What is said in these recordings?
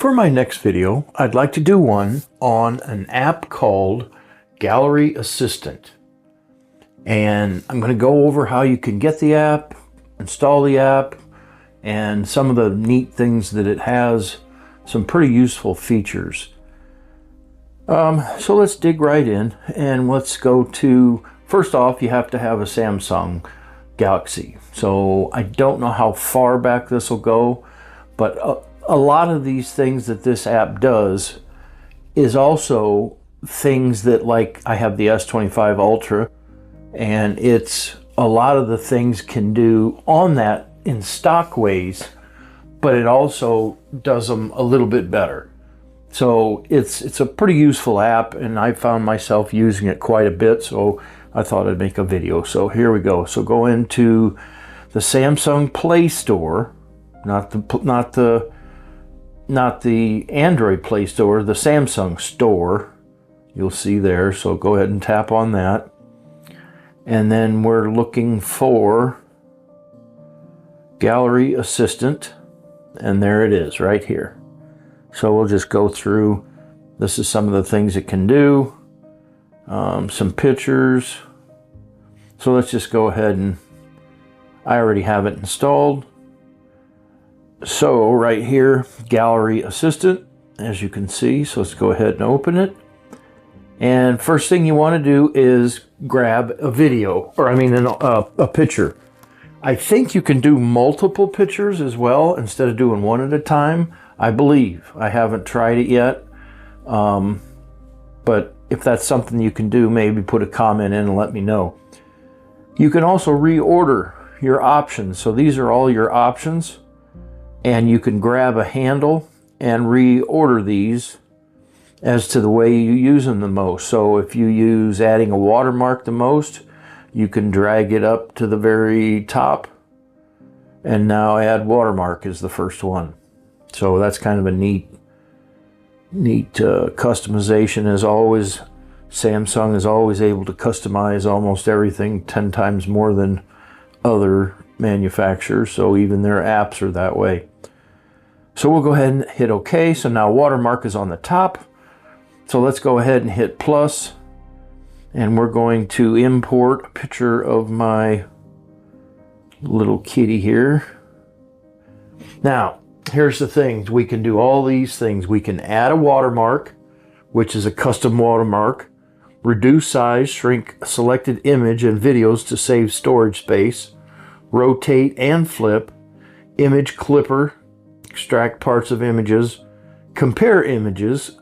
For my next video, I'd like to do one on an app called Gallery Assistant. And I'm going to go over how you can get the app, install the app, and some of the neat things that it has, some pretty useful features. So let's dig right in and let's go to, first off, you have to have a Samsung Galaxy. So I don't know how far back this will go, but a lot of these things that this app does is also things that, like, I have the S25 Ultra, and it's a lot of the things can do on that in stock ways, but it also does them a little bit better. So it's a pretty useful app, and I found myself using it quite a bit, so I thought I'd make a video. So here we go. So go into the Samsung Play Store, not the Android Play Store, the Samsung Store. You'll see there. So go ahead and tap on that. And then we're looking for Gallery Assistant. And there it is right here. So we'll just go through. This is some of the things it can do. Some pictures. So let's just go ahead and I already have it installed. So right here, Gallery Assistant, as you can see. So let's go ahead and open it. And first thing you want to do is grab a video, or I mean a picture. I think you can do multiple pictures as well instead of doing one at a time. I believe. I haven't tried it yet. But if that's something you can do, maybe put a comment in and let me know. You can also reorder your options. So these are all your options. And you can grab a handle and reorder these as to the way you use them the most. So if you use adding a watermark the most, you can drag it up to the very top. And now add watermark is the first one. So that's kind of a neat customization. As always, Samsung is always able to customize almost everything 10 times more than other manufacturers. So even their apps are that way. So we'll go ahead and hit OK. So now watermark is on the top. So let's go ahead and hit plus. And we're going to import a picture of my little kitty here. Now, here's the things. We can do all these things. We can add a watermark, which is a custom watermark. Reduce size, shrink selected image and videos to save storage space. Rotate and flip. Image clipper. Extract parts of images. Compare images.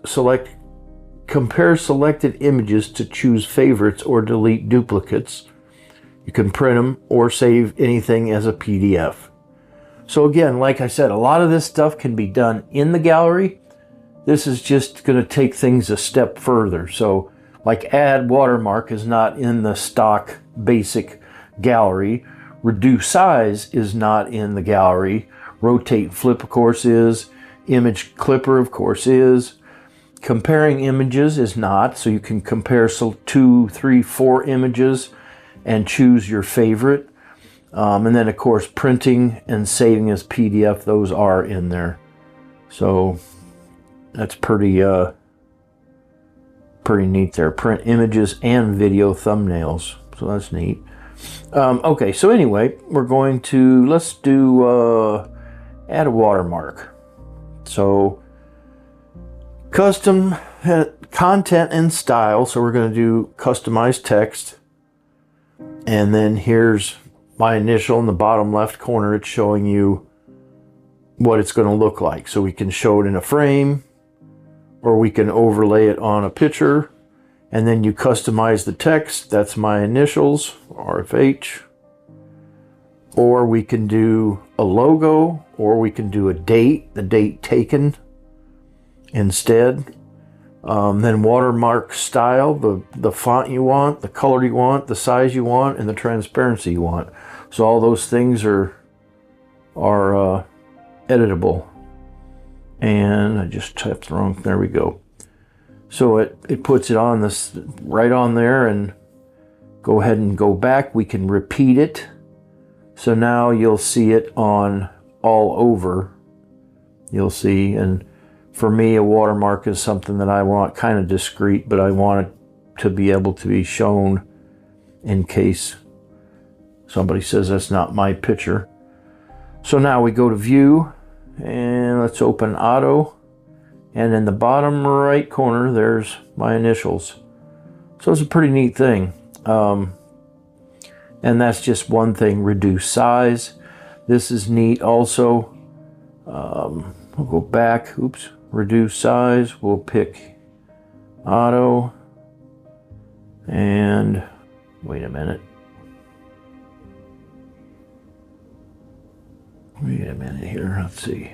Compare selected images to choose favorites or delete duplicates. You can print them or save anything as a PDF. So again, like I said, a lot of this stuff can be done in the gallery. This is just going to take things a step further. So like add watermark is not in the stock basic gallery. Reduce size is not in the gallery. Rotate and flip, of course, is. Image clipper, of course, is. Comparing images is not. So you can compare 2, 3, 4 images and choose your favorite. And then, of course, printing and saving as PDF, those are in there. So that's pretty neat there. Print images and video thumbnails. So that's neat. Okay, so anyway, we're going to, let's do add a watermark. So custom content and style. So we're going to do customized text. And then here's my initial in the bottom left corner. It's showing you what it's going to look like. So we can show it in a frame, or we can overlay it on a picture. And then you customize the text. That's my initials, RFH. Or we can do a logo, or we can do a date, the date taken instead. Then watermark style, the font you want, the color you want, the size you want, and the transparency you want. So all those things are editable. And I just tapped the wrong, there we go. So it puts it on this, right on there, and go ahead and go back. We can repeat it. So now you'll see it on all over. You'll see, and For me, a watermark is something that I want kind of discreet, but I want it to be able to be shown in case somebody says that's not my picture. So now we go to view, and let's open auto, and in the bottom right corner there's my initials. So it's a pretty neat thing. And that's just one thing, reduce size. This is neat also. We'll go back, oops, reduce size. We'll pick auto, and wait a minute. Wait a minute here, let's see.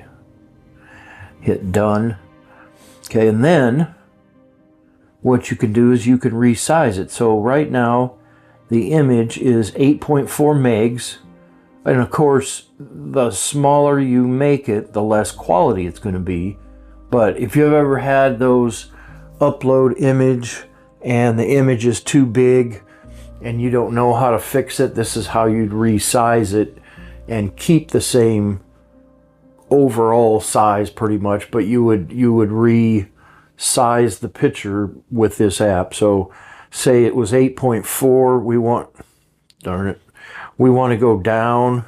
Hit done. Okay, and then what you can do is you can resize it. So right now the image is 8.4 megs, and of course the smaller you make it, the less quality it's going to be. But if you've ever had those upload image and the image is too big and you don't know how to fix it, this is how you'd resize it and keep the same overall size pretty much, but you would resize the picture with this app. So say it was 8.4, we want, darn it, we want to go down.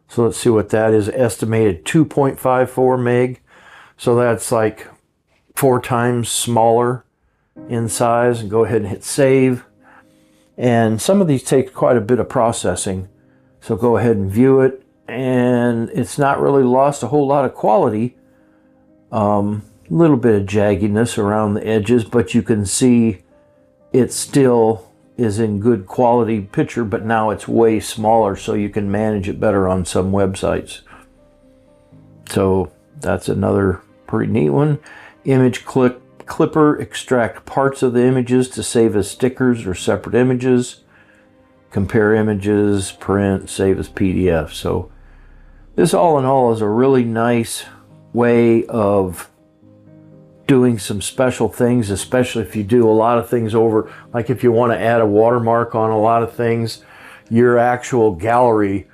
So let's see what that is, estimated 2.54 meg. So that's like 4 times smaller in size, and go ahead and hit save. And some of these take quite a bit of processing. So go ahead and view it, and it's not really lost a whole lot of quality. Little bit of jagginess around the edges, but you can see it still is in good quality picture, but now it's way smaller, so you can manage it better on some websites. So that's another pretty neat one. Image clipper, extract parts of the images to save as stickers or separate images. Compare images, print, save as PDF. So this all in all is a really nice way of doing some special things, especially if you do a lot of things over, like if you want to add a watermark on a lot of things, your actual gallery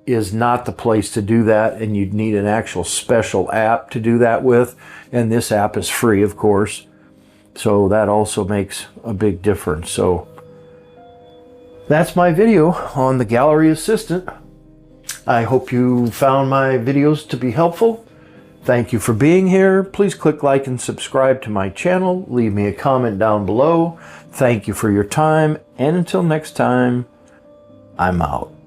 is not the place to do that, and you'd need an actual special app to do that with, and this app is free, of course, so that also makes a big difference. So that's my video on the Gallery Assistant. I hope you found my videos to be helpful. Thank you for being here. Please click like and subscribe to my channel. Leave me a comment down below. Thank you for your time, and until next time, I'm out.